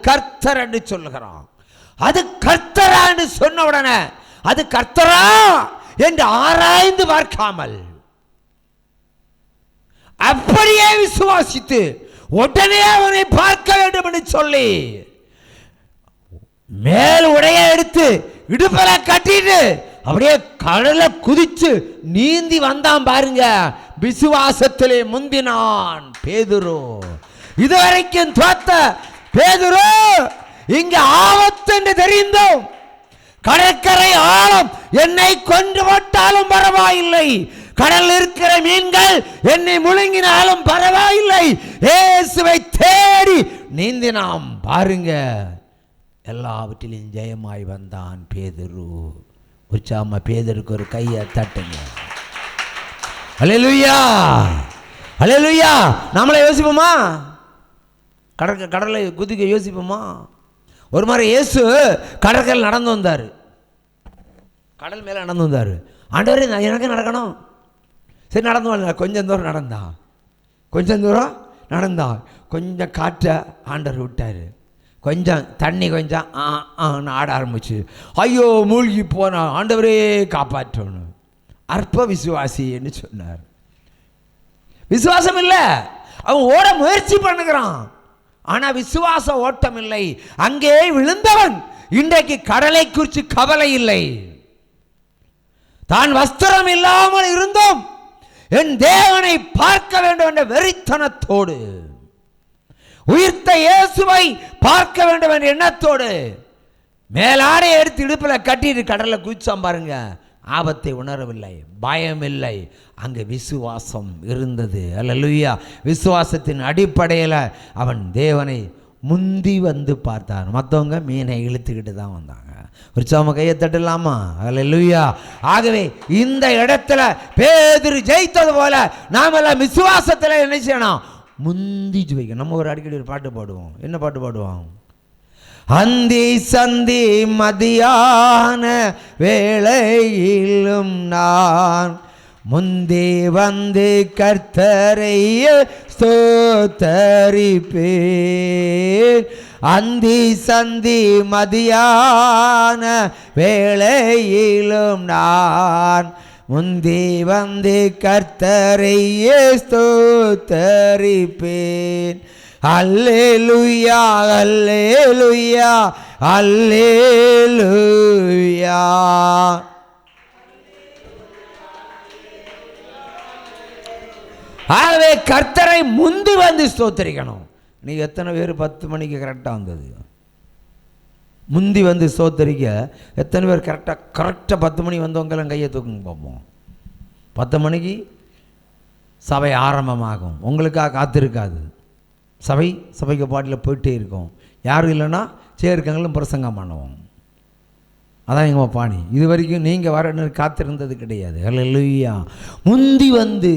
கர்த்தர் என்று சொல்லுகிறான். அது கர்த்தரா என்று சொன்ன உடனே அது கர்த்தரா என்று ஆராய்ந்து பார்க்காமல் அப்படியே விசுவாசித்து உடனே அவனை பார்க்க வேண்டும் என்று சொல்லி மேல் உடைய எடுத்து இடுப்பல கட்டிட்டு அப்படியே கடலை குதிச்சு நீந்தி வந்தான் பாருங்க. விசுவாசத்திலே முந்தினான் பேதுரு. இதுவரைக்கும் தோத்த பேதுரு இங்க ஆபத்து என்று தெரிந்தோம். கடற்கரை ஆழம், என்னை கொன்று போட்டாலும் பரவாயில்லை, கடல் இருக்கிற மீன்கள் என்னை முழுங்கினாலும் பரவாயில்லை, இயேசுவை தேடி நீந்தினாம் பாருங்க. எல்லாவற்றிலும் ஜெயமாய் வந்தான் பேதுரு. உற்சாகமா பேதுருக்கு ஒரு கையை தட்டுங்க. அல்லேலூயா, அல்லேலூயா. நம்மளை யோசிப்போமா? கடலை குதிக்க யோசிப்போமா? ஒரு மாதிரி இயேசு கடற்கரையில் நடந்து வந்தார், கடல் மேலே நடந்து வந்தார். ஆண்டவரே நான் எனக்கு நடக்கணும். சரி நடந்து வரல. கொஞ்சம் தூரம் நடந்தான், கொஞ்சம் தூரம் நடந்தான். கொஞ்சம் காற்றை ஆண்டவர் விட்டார், கொஞ்சம் தண்ணி கொஞ்சம் ஆட ஆரம்பிச்சு. ஐயோ மூழ்கி போனா, ஆண்டவரே காப்பாற்றணும். அற்ப விசுவாசின்னு சொன்னார். விசுவாசம் இல்லை, அவன் ஓட முயற்சி பண்ணுகிறான், ஆனால் விசுவாச ஓட்டம் இல்லை. அங்கே விழுந்தவன் இன்றைக்கு கடலை குறித்து கவலை இல்லை. தான் வஸ்திரம் இல்லாமல் இருந்தோம், என் தேவனை பார்க்க வேண்டும் என்ற வெறித்தனத்தோடு, உயிர்த்த இயேசுவை பார்க்க வேண்டும் என்ற எண்ணத்தோடு மேலாடை எடுத்து இடுப்பில் கட்டிட்டு கடலை குதிச்சான் பாருங்க. ஆபத்தை உணரவில்லை, பயம் இல்லை, அங்கே விசுவாசம் இருந்தது. அல்லேலூயா. விசுவாசத்தின் அடிப்படையில் அவன் தேவனை முந்தி வந்து பார்த்தான். மற்றவங்க மீனை இழுத்துக்கிட்டு தான் வந்தாங்க. உற்சாகமா கையை தட்டலாமா? அல்லேலூயா. ஆகவே இந்த இடத்துல பேதுரு ஜெயித்தது போல நாமெல்லாம் விசுவாசத்தில் என்ன செய்யணும்? முந்தி ஜெயிக்கணும். நம்ம ஒரு அடிக்கடி ஒரு பாட்டு பாடுவோம். என்ன பாட்டு பாடுவோம்? அந்தி சந்தி மதியான வேளையிலும் நான் முந்தி வந்து கர்த்தரை ஸ்தோத்தரிப்பேன். அந்தி சந்தி மதியான வேளையிலும் நான் முந்தி வந்து கர்த்தரை ஸ்தோத்தரிப்பேன். அல்லேலூயா, அல்லேலூயா, அல்லேலூயா. ஆகவே கர்த்தரை முந்தி வந்து ஸ்தோத்தரிக்கணும். நீங்க எத்தனை பேர் 10 மணிக்கு கரெக்டாக வந்தது? முந்தி வந்து ஸ்தோத்தரிக்க எத்தனை பேர் கரெக்டாக 10 மணி வந்தவங்கெல்லாம் கையை தூக்குங்க பார்ப்போம். 10 மணிக்கு சபை ஆரம்பமாகும். உங்களுக்காக காத்திருக்காது. சபைக்கு பாட்டில் போயிட்டே இருக்கும். யாரும் இல்லைன்னா சேர்க்கங்களும் பிரசங்கம் பண்ணுவோம். அதான் எங்கள் பாணி. இது வரைக்கும் நீங்கள் வரன்னு காத்திருந்தது கிடையாது. அல்லேலூயா. முந்தி வந்து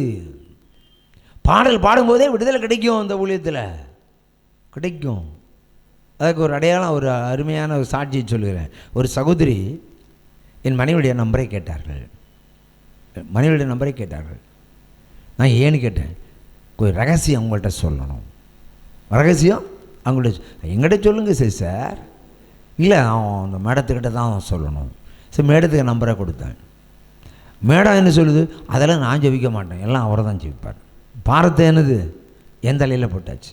பாடல் பாடும்போதே விடுதலை கிடைக்கும். அந்த ஊழியத்தில் கிடைக்கும். அதுக்கு ஒரு அடையாளம், ஒரு அருமையான ஒரு சாட்சியை சொல்லுகிறேன். ஒரு சகோதரி என் மனைவியுடைய நம்பரை கேட்டார்கள். நான் ஏன்னு கேட்டேன். ஒரு ரகசியம் உங்கள்கிட்ட சொல்லணும். ரகசியம் அவங்கள்ட்ட எங்கிட்ட சொல்லுங்க சார். இல்லை அவன் அந்த மேடத்துக்கிட்ட தான் சொல்லணும். சரி மேடத்துக்கு நம்பரை கொடுத்தேன். மேடம் என்ன சொல்லுது? அதெல்லாம் நான் ஜெபிக்க மாட்டேன், எல்லாம் அவரை தான் ஜெபிப்பார். பாரத்தை என்னது என் தலையில் போட்டாச்சு.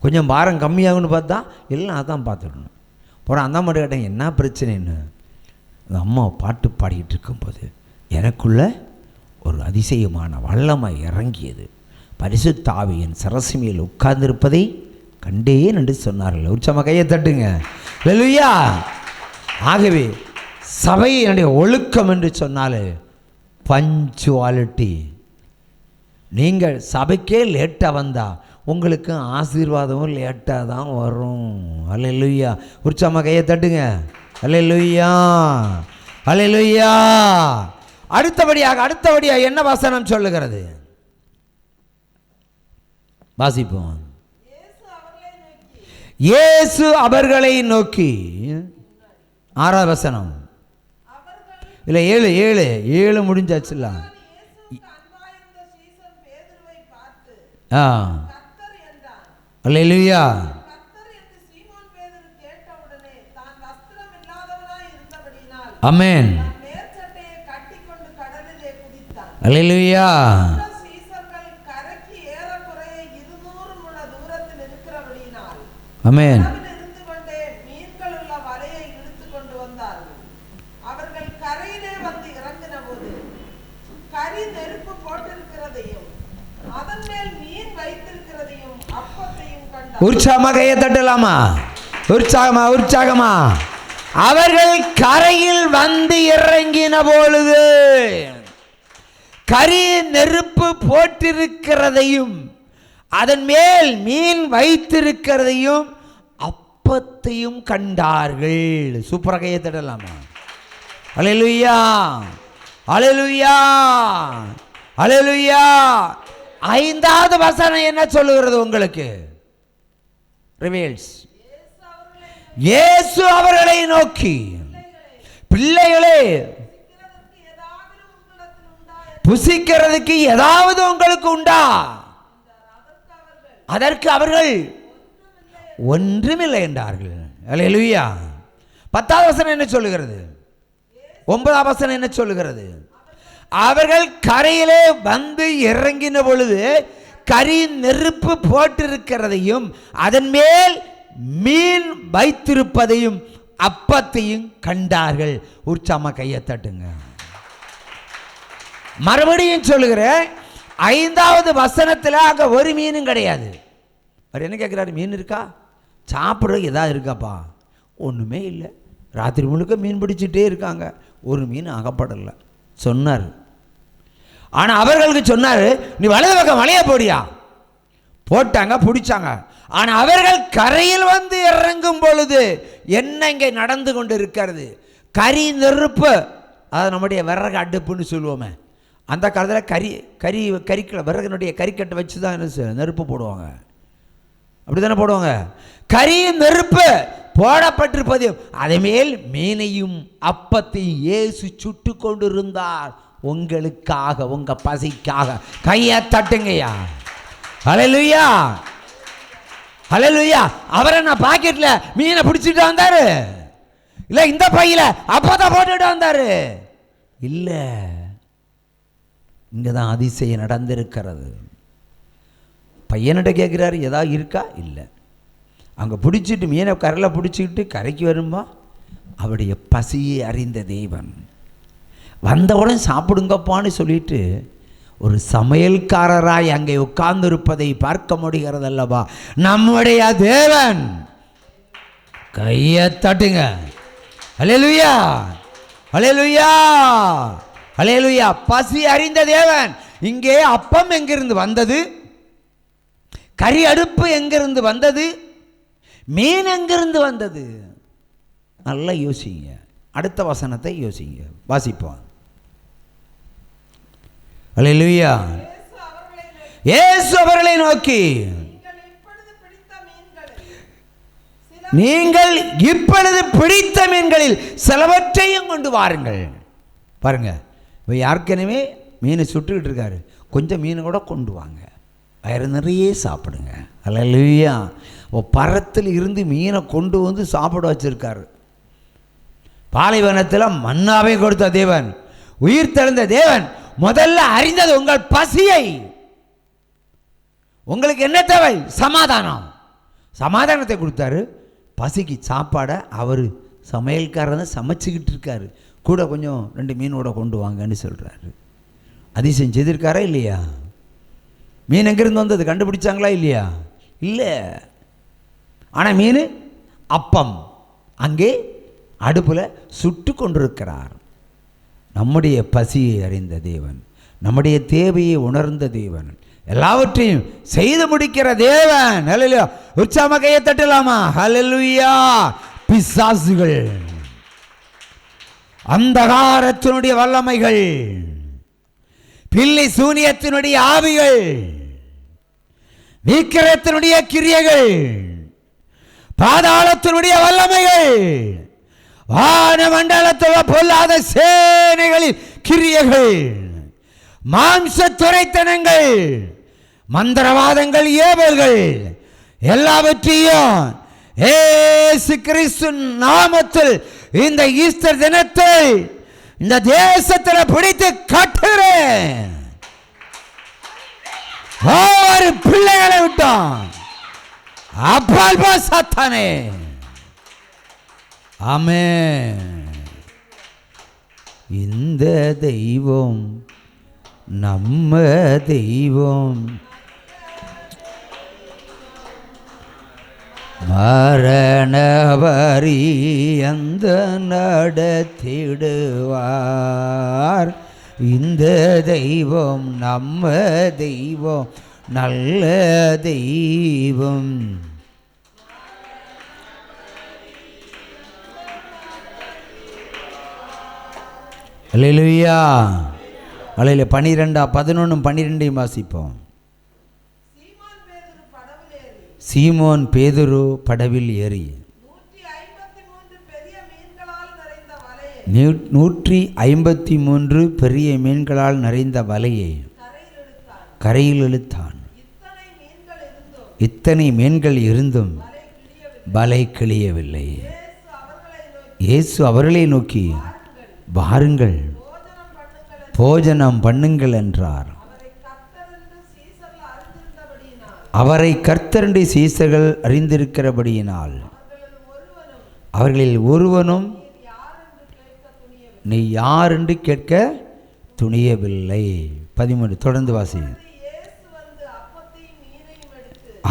கொஞ்சம் பாரம் கம்மியாகுன்னு பார்த்தா எல்லாம் அதான் பார்த்துடணும். அப்புறம் அந்த மாதிரி கேட்டேன், என்ன பிரச்சனைன்னு. அந்த அம்மா பாட்டு பாடிக்கிட்டு இருக்கும்போது எனக்குள்ள ஒரு அதிசயமான வல்லமை இறங்கியது. பரிசுத்த ஆவி என் சரசு மேல் உட்கார்ந்திருப்பதை கண்டேன் என்று சொன்னார்கள். உற்சாகமாக கையை தட்டுங்க. அல்லேலூயா. ஆகவே சபை என்னுடைய ஒழுக்கம் என்று சொன்னாலே பஞ்சுவாலிட்டி. நீங்கள் சபைக்கே லேட்டாக வந்தால் உங்களுக்கு ஆசீர்வாதமும் லேட்டாக தான் வரும். அல்லேலூயா. உற்சாகமாக கையை தட்டுங்க. அல்லேலூயா, அல்லேலூயா. அடுத்தபடியாக என்ன வசனம் சொல்லுகிறது? வாசிப்போம். இயேசு அவர்களை நோக்கி, 6ஆம் வசனம் இல்லை 7 முடிஞ்சாச்சுல்ல. அல்லேலூயா. ஆமென். அல்லேலூயா. ஆமென். உற்சாகமாக கையை தட்டலாமா? உற்சாகமா உற்சாகமா. அவர்கள் கரையில் வந்து இறங்கின பொழுது கரி நெருப்பு போட்டிருக்கிறதையும் அதன் மேல் மீன் வைத்திருக்கிறதையும் அப்பத்தையும் கண்டார்கள். சூப்பராக கையை தட்டலாமா? அல்லேலூயா அல்லேலூயா அல்லேலூயா. 5வது வசனம் என்ன சொல்லுகிறது உங்களுக்கு? ரிவீல்ஸ். இயேசு அவர்களை நோக்கி, பிள்ளைகளே, புசிக்கிறதுக்கு ஏதாவது உங்களுக்கு உண்டா? அதற்கு அவர்கள் ஒன்றுமில்லை என்றார்கள். அல்லேலூயா. 10வது வசனம் என்ன சொல்லுகிறது? 9வது வசனம் என்ன சொல்லுகிறது? அவர்கள் கரையிலே வந்து இறங்கின பொழுது கரி நெருப்பு போட்டிருக்கிறதையும் அதன் மேல் மீன் வைத்திருப்பதையும் அப்பத்தையும் கண்டார்கள். உற்சாகமா கையை தட்டுங்க. மறுபடியும் சொல்லுகிறேன், 5வது வசனத்தில் அங்கே ஒரு மீனும் கிடையாது. அவர் என்ன கேட்குறாரு? மீன் இருக்கா? சாப்பிட்றது ஏதாவது இருக்காப்பா? ஒன்றுமே இல்லை. ராத்திரி முழுக்க மீன் பிடிச்சிட்டே இருக்காங்க, ஒரு மீன் அகப்படலை சொன்னார். ஆனால் அவர்களுக்கு சொன்னார், நீ வலது பக்கம் வளைய போடியா. போட்டாங்க, பிடிச்சாங்க. ஆனால் அவர்கள் கரையில் வந்து இறங்கும் பொழுது என்ன இங்கே நடந்து கொண்டு இருக்கிறது? கரி நெருப்பு. அது நம்முடைய விறகு அடுப்புன்னு சொல்லுவோமே, அந்த காலத்தில் கறிக்கடை விறகுனுடைய கறிக்கட்டை வச்சு தான் நெருப்பு போடுவாங்க. அப்படி தானே போடுவாங்க. கரி நெருப்பு போடப்பட்டிருப்பது, அதே மேல் மீனையும் அப்பத்தையும் இயேசு சுட்டு கொண்டிருந்தார். உங்களுக்காக, உங்க பசிக்காக. கையை தட்டுங்கய்யா. ஹல்லேலூயா ஹல்லேலூயா. அவரை நான் பாக்கெட்ல மீனை பிடிச்சிட்டு வந்தாரு, இல்லை இந்த பையில அப்பத்தை போட்டுட்டு வந்தாரு. இல்லை, இங்கதான் அதிசயம் நடந்திருக்கிறது. பையன்கிட்ட கேட்குறாரு, ஏதாவது இருக்கா? இல்லை. அங்கே பிடிச்சிட்டு மீனை கரையில் பிடிச்சிக்கிட்டு கரைக்கு வரும்பா, அவருடைய பசியை அறிந்த தேவன் வந்தவுடன் சாப்பிடுங்கப்பான்னு சொல்லிட்டு ஒரு சமையல்காரராய் அங்கே உட்கார்ந்து இருப்பதை பார்க்க முடிகிறது அல்லவா நம்முடைய தேவன். கையை தட்டுங்க. அல்லேலூயா அல்லேலூயா அல்லேலூயா. பசி அறிந்த தேவன். இங்கே அப்பம் எங்கிருந்து வந்தது? கறி அடுப்பு எங்கிருந்து வந்தது? மீன் எங்கிருந்து வந்தது? நல்லா யோசிங்க. அடுத்த வசனத்தை யோசிங்க, வாசிப்போம். அல்லேலூயா. இயேசு அவர்களை நோக்கி, நீங்கள் இப்பொழுது பிடித்த மீன்களில் சிலவற்றையும் கொண்டு வாருங்கள். பாருங்க, இப்போ ஏற்கனவே மீனை சுட்டுக்கிட்டு இருக்காரு, கொஞ்சம் மீனை கூட கொண்டு வாங்க, வயிறு நிறைய சாப்பிடுங்க. அல்லேலூயா. பரத்தில் இருந்து மீனை கொண்டு வந்து சாப்பிட வச்சிருக்காரு. பாலைவனத்தில் மன்னாவை கொடுத்த தேவன், உயிர் தெழுந்த தேவன் முதல்ல அறிந்தது உங்கள் பசியை. உங்களுக்கு என்ன தேவை? சமாதானம். சமாதானத்தை கொடுத்தாரு. பசிக்கு சாப்பாடை அவர் சமையல்காரன் சமைச்சிக்கிட்டு இருக்காரு. கூட கொஞ்சம் 2 மீனோட கொண்டு வாங்கன்னு சொல்கிறாரு. அதிசயம் செய்திருக்காரா இல்லையா? மீன் எங்கிருந்து வந்தது கண்டுபிடிச்சாங்களா இல்லையா? இல்லை. ஆனால் மீன் அப்பம் அங்கே அடுப்பில் சுட்டு கொண்டிருக்கிறார். நம்முடைய பசியை அறிந்த தேவன், நம்முடைய தேவையை உணர்ந்த தேவன், எல்லாவற்றையும் செய்து முடிக்கிற தேவன். ஹல்லேலூயா. உற்சாகமா கையை தட்டலாமா? ஹல்லேலூயா. பிசாசுகள், அந்தகாரத்தினுடைய வல்லமைகள், பில்லி சூனியத்தினுடைய ஆவிகள், விக்கிரத்தினுடைய கிரியைகள், பாதாளத்தினுடைய வல்லமைகள், வானமண்டலத்தில் பொல்லாத சேனைகளின் கிரியைகள், மாம்ச துரைத்தனங்கள், மந்திரவாதங்கள், ஏவல்கள் எல்லாவற்றையும் இயேசு கிறிஸ்து நாமத்தில் இந்த ஈஸ்டர் தினத்தை இந்த தேசத்தில் பிடித்து கட்டுகிறேன். ஒவ்வொரு பிள்ளைகளை விட்டோம் அப்பால் போ சாத்தானே. ஆமென். இந்த தெய்வம் நம்ம தெய்வம், மரணவரி அந்த நடத்திடுவார். இந்த தெய்வம் நம்ம தெய்வம், நல்ல தெய்வம். அல்லேலூயா. அல்லேலூயா. 12:11-12 வாசிப்போம். சீமோன் பேதுரு படவில் ஏறி 153 பெரிய மீன்களால் நிறைந்த வலையை கரையில் இழுத்தான். இத்தனை மீன்கள் இருந்தும் வலை கிழியவில்லை. இயேசு அவர்களை நோக்கி, வாருங்கள், போஜனம் பண்ணுங்கள் என்றார். அவரை கர்த்தருடைய சீசர்கள் அறிந்திருக்கிறபடியினால் அவர்களில் ஒருவனும் நீ யார் என்று கேட்க துணியவில்லை. 13 தொடர்ந்து வாசி.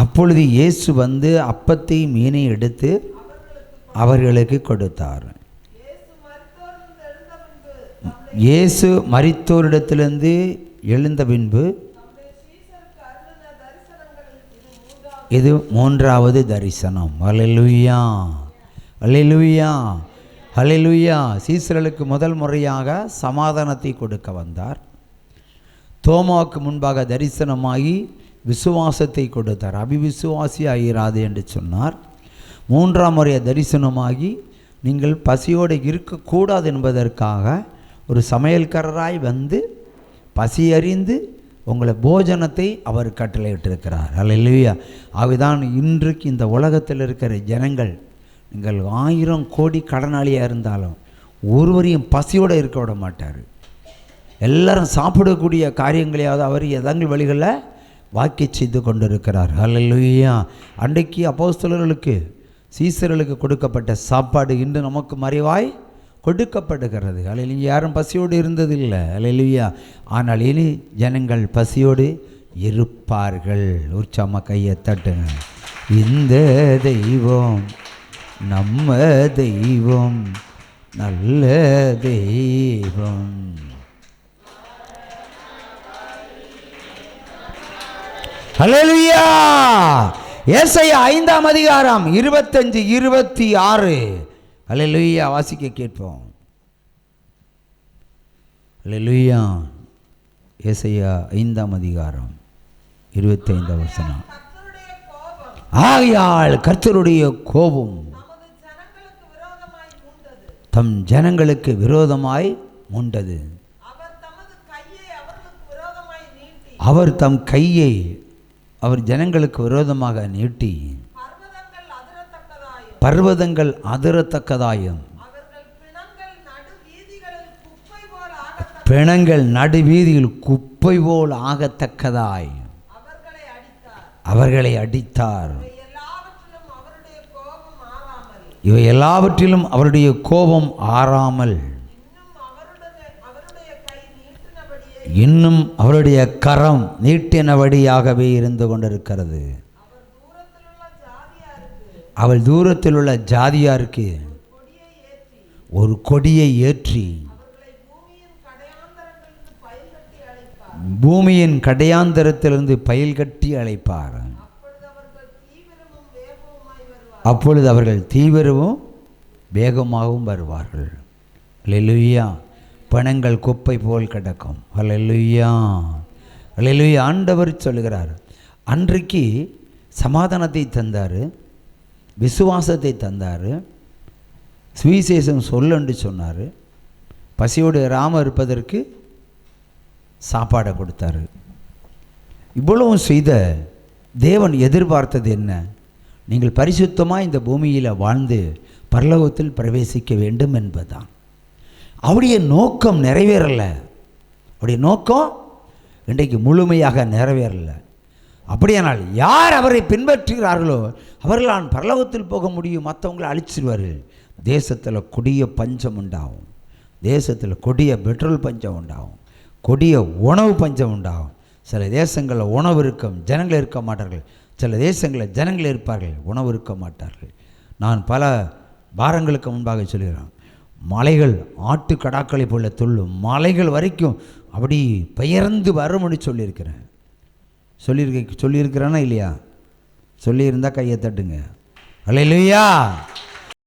அப்பொழுது இயேசு வந்து அப்பத்தையும் மீனையும் எடுத்து அவர்களுக்கு கொடுத்தார். இயேசு மரித்தோரிடத்திலிருந்து எழுந்த பின்பு இது 3வது தரிசனம். அல்லேலூயா, அல்லேலூயா, அல்லேலூயா. சீசர்களுக்கு முதல் முறையாக சமாதானத்தை கொடுக்க வந்தார். தோமாவுக்கு முன்பாக தரிசனமாகி விசுவாசத்தை கொடுத்தார். அபிவிசுவாசி ஆகிறாது என்று சொன்னார். 3ஆம் முறைய தரிசனமாகி நீங்கள் பசியோடு இருக்கக்கூடாது என்பதற்காக ஒரு சமையல்காரராய் வந்து பசி அறிந்து உங்களை போஜனத்தை அவர் கட்டளையிட்டிருக்கிறார். அல்லேலூயா. ஆகவேதான் இன்றைக்கு இந்த உலகத்தில் இருக்கிற ஜனங்கள், நீங்கள் 1000 கோடி கடனாளியாக இருந்தாலும் ஒருவரையும் பசியோடு இருக்க விட மாட்டார். எல்லாரும் சாப்பிடக்கூடிய காரியங்களையாவது அவர் எதங்கள் வழிகளில் வாக்கி செய்து கொண்டிருக்கிறார். அல்லேலூயா. அன்றைக்கு அப்போஸ்தலர்களுக்கு சீசர்களுக்கு கொடுக்கப்பட்ட சாப்பாடு இன்று நமக்கு மறைவாய் கொடுக்கப்படுகிறது. அல்லேலூயா. யாரும் பசியோடு இருந்ததில்லை. அல்லேலூயா. ஆனால் இனி ஜனங்கள் பசியோடு இருப்பார்கள். உற்சாகமாக கையை தட்டுங்க. இந்த தெய்வம் நம்ம தெய்வம், நல்ல தெய்வம். அல்லேலூயா. ஏசாயா 5ஆம் அதிகாரம் 25-26. அல்லேலூயா. வாசிக்க கேட்போம். அல்லேலூயா. ஏசாயா 5ஆம் அதிகாரம் 25ஆம் வசனம். ஆகையால் கர்த்தருடைய கோபம் தம் ஜனங்களுக்கு விரோதமாய் மூண்டது. அவர் தம் கையை அவர் ஜனங்களுக்கு விரோதமாக நீட்டி பர்வதங்கள் அதிரத்தக்கதாயும் பிணங்கள் நடுவீதியில் குப்பை போல் ஆகத்தக்கதாய் அவர்களை அடித்தார். இவை எல்லாவற்றிலும் அவருடைய கோபம் ஆறாமல் இன்னும் அவருடைய கரம் நீட்டினபடியாகவே இருந்து கொண்டிருக்கிறது. அவள் தூரத்தில் உள்ள ஜாதியாருக்கு ஒரு கொடியை ஏற்றி பூமியின் கடையாந்தரத்திலிருந்து பயில் கட்டி அழைப்பார். அப்பொழுது அவர்கள் தீவிரமும் வேகமாகவும் வருவார்கள். அல்லேலூயா. பணங்கள் குப்பை போல் கிடக்கும். அல்லேலூயா, அல்லேலூயா. ஆண்டவர் சொல்கிறார், அன்றைக்கு சமாதானத்தை தந்தார், விசுவாசத்தை தந்தார், சுவிசேஷம் சொல்லு சொன்னார், பசியோடு இராமல் இருப்பதற்கு சாப்பாடை கொடுத்தாரு. இவ்வளவும் செய்த தேவன் எதிர்பார்த்தது என்ன? நீங்கள் பரிசுத்தமாக இந்த பூமியில் வாழ்ந்து பரலோகத்தில் பிரவேசிக்க வேண்டும் என்பதுதான். அவருடைய நோக்கம் நிறைவேறலை. அவருடைய நோக்கம் இன்றைக்கு முழுமையாக நிறைவேறலை. அப்படியானால் யார் அவரை பின்பற்றுகிறார்களோ அவர்கள் நான் பரலோகத்தில் போக முடியும், மற்றவங்களை அழிச்சிடுவார்கள். தேசத்தில் கொடிய பஞ்சம் உண்டாகும், தேசத்தில் கொடிய பெட்ரோல் பஞ்சம் உண்டாகும், கொடிய உணவு பஞ்சம் உண்டாகும். சில தேசங்களில் உணவு இருக்கும், ஜனங்கள் இருக்க மாட்டார்கள். சில தேசங்களில் ஜனங்கள் இருப்பார்கள், உணவு இருக்க மாட்டார்கள். நான் பல வாரங்களுக்கு முன்பாக சொல்கிறேன், மலைகள் ஆட்டுக்கடாக்களை போல துள்ளும், மலைகள் வரைக்கும் அப்படி பெயர்ந்து வரும்னு சொல்லியிருக்கிறேன். சொல்லியிருக்கிறேன்னா இல்லையா? சொல்லியிருந்தால் கையை தட்டுங்க. அல்லேலூயா.